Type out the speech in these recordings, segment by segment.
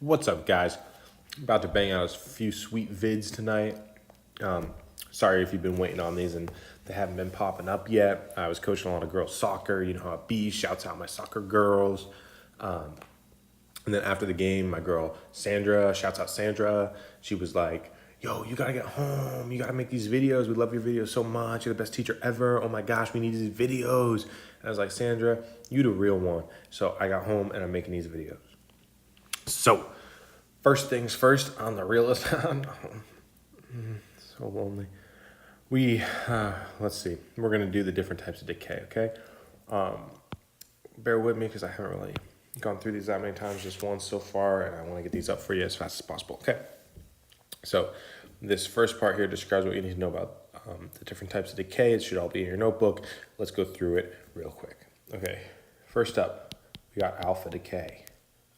What's up, guys? About to bang out a few sweet vids tonight. Sorry if you've been waiting on these and they haven't been popping up yet. I was coaching a lot of girls soccer. You know how it be. Shouts out my soccer girls. And then after the game, my girl Sandra, shouts out Sandra. She was like, "Yo, you gotta get home. You gotta make these videos. We love your videos so much. You're the best teacher ever. Oh my gosh, we need these videos." And I was like, "Sandra, you the real one." So I got home and I'm making these videos. So, first things first on the realist. So lonely. Let's see. We're gonna do the different types of decay. Okay. Bear with me because I haven't really gone through these that many times, just once so far, and I want to get these up for you as fast as possible. Okay. So, this first part here describes what you need to know about the different types of decay. It should all be in your notebook. Let's go through it real quick. Okay. First up, we got alpha decay.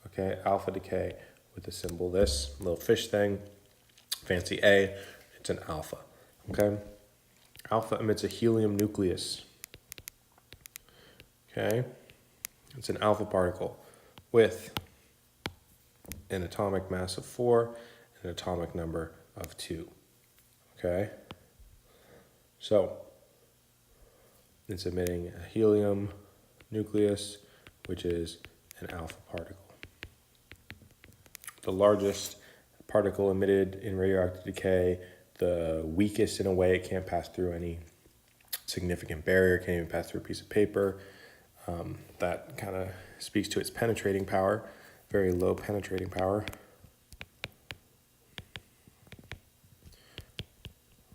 Okay, alpha decay with the symbol this little fish thing, fancy A, it's an alpha. Okay, alpha emits a helium nucleus. Okay, it's an alpha particle with an atomic mass of 4 and an atomic number of 2. Okay, so it's emitting a helium nucleus, which is an alpha particle. The largest particle emitted in radioactive decay, the weakest in a way, it can't pass through any significant barrier, can't even pass through a piece of paper. That kind of speaks to its penetrating power, very low penetrating power.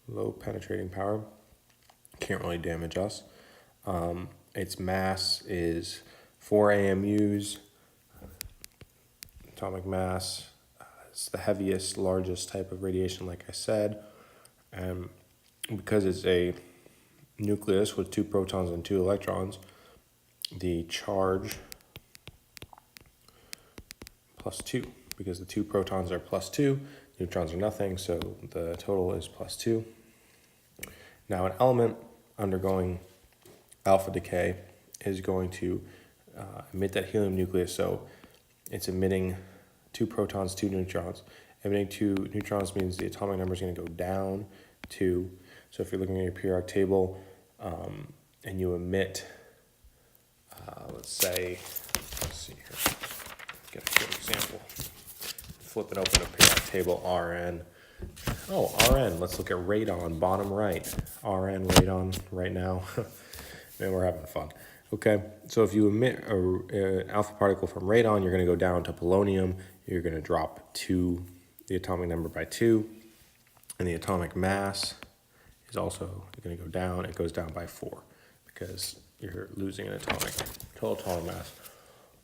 Low penetrating power, can't really damage us. Its mass is 4 AMUs, atomic mass. It's the heaviest, largest type of radiation, like I said. And because it's a nucleus with 2 protons and 2 electrons, the charge +2, because the 2 protons are +2, neutrons are nothing, so the total is +2. Now, an element undergoing alpha decay is going to emit that helium nucleus, so it's emitting 2 protons, 2 neutrons. Emitting 2 neutrons means the atomic number is going to go down 2. So if you're looking at your periodic table and you emit, let's see here, get a good example. Flip it open a periodic table, Rn. Oh, Rn, let's look at radon, bottom right. Rn, radon, right now. Man, we're having fun. Okay, so if you emit an alpha particle from radon, you're going to go down to polonium. You're going to drop the atomic number by 2. And the atomic mass is also going to go down. It goes down by 4 because you're losing an total atomic mass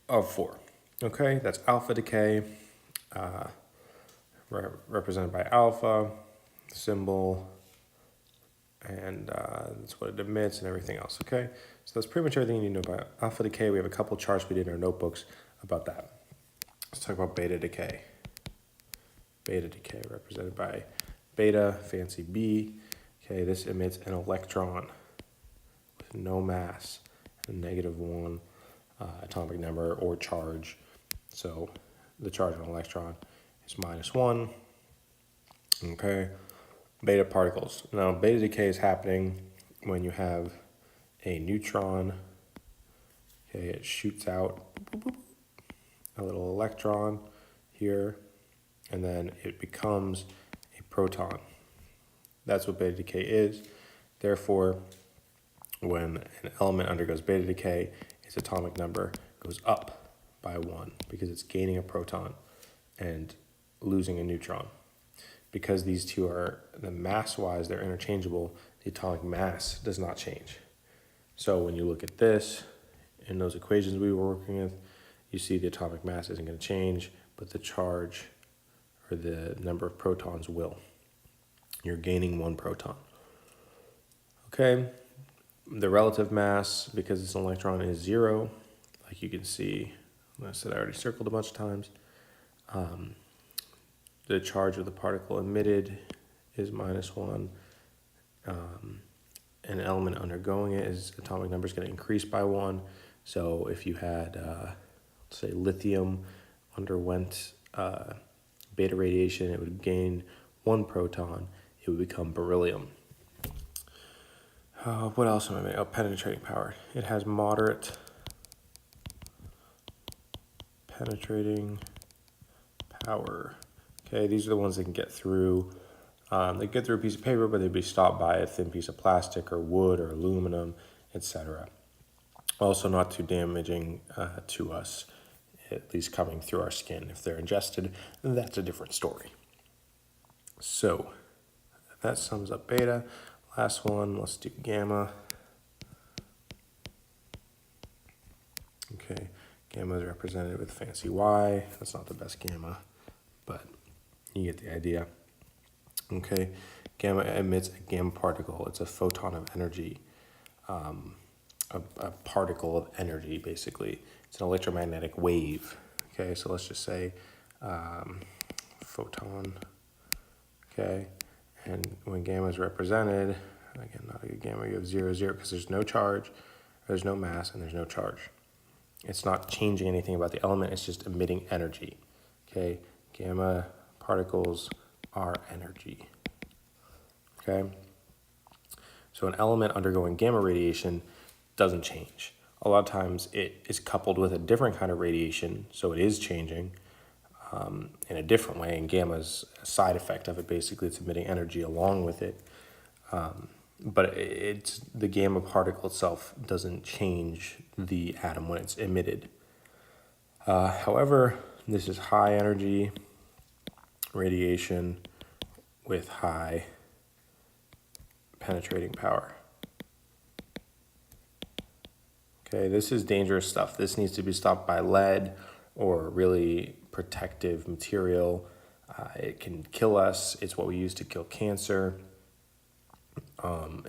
of 4. Okay, that's alpha decay, represented by alpha, symbol, and that's what it emits and everything else, okay? So that's pretty much everything you need to know about alpha decay. We have a couple charts we did in our notebooks about that. Let's talk about beta decay. Beta decay, represented by beta, fancy B. Okay, this emits an electron with no mass and -1 atomic number or charge. So the charge of an electron is -1. Okay. Beta particles. Now, beta decay is happening when you have a neutron. Okay, it shoots out a little electron here, and then it becomes a proton. That's what beta decay is. Therefore, when an element undergoes beta decay, its atomic number goes up by 1 because it's gaining a proton and losing a neutron. Because these two are, the mass-wise, they're interchangeable, the atomic mass does not change. So when you look at this, in those equations we were working with, you see the atomic mass isn't going to change, but the charge or the number of protons will. You're gaining 1 proton. Okay, the relative mass, because it's an electron, is 0. Like you can see, I said I already circled a bunch of times. The charge of the particle emitted is -1. An element undergoing it, is atomic number is going to increase by 1. So if you had, say, lithium underwent beta radiation, it would gain 1 proton, it would become beryllium. What else am I making? Oh, penetrating power. It has moderate penetrating power. Okay, these are the ones that can get through. They get through a piece of paper, but they'd be stopped by a thin piece of plastic or wood or aluminum, etc. Also not too damaging to us, at least coming through our skin. If they're ingested, that's a different story. So that sums up beta. Last one, let's do gamma. Okay, gamma is represented with fancy Y. That's not the best gamma, but you get the idea. Okay, gamma emits a gamma particle. It's a photon of energy, a particle of energy, basically. It's an electromagnetic wave. Okay, so let's just say photon. Okay, and when gamma is represented, again, not a good gamma, you have 0, 0, because there's no charge, there's no mass, and there's no charge. It's not changing anything about the element, it's just emitting energy. Okay, gamma particles are energy. Okay, so an element undergoing gamma radiation doesn't change. A lot of times it is coupled with a different kind of radiation, so it is changing in a different way, and gamma is a side effect of it. Basically, it's emitting energy along with it. But it's the gamma particle itself doesn't change the atom when it's emitted. However, this is high energy radiation with high penetrating power. Okay, this is dangerous stuff. This needs to be stopped by lead or really protective material. It can kill us. It's what we use to kill cancer.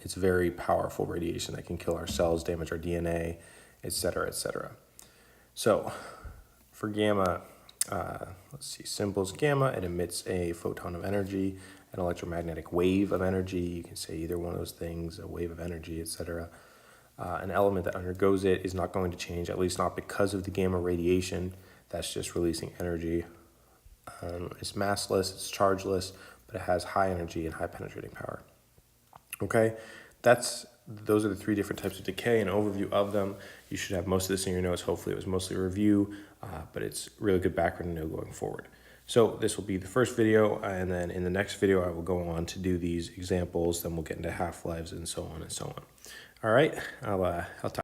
It's very powerful radiation that can kill our cells, damage our DNA, etc., etc. So for gamma, let's see, symbols gamma, it emits a photon of energy, an electromagnetic wave of energy. You can say either one of those things, a wave of energy, etc. An element that undergoes it is not going to change, at least not because of the gamma radiation. That's just releasing energy. It's massless, it's chargeless, but it has high energy and high penetrating power. Okay, those are the 3 different types of decay, an overview of them. You should have most of this in your notes. Hopefully it was mostly a review, but it's really good background to know going forward. So this will be the first video, and then in the next video I will go on to do these examples, then we'll get into half-lives and so on and so on. All right, I'll talk.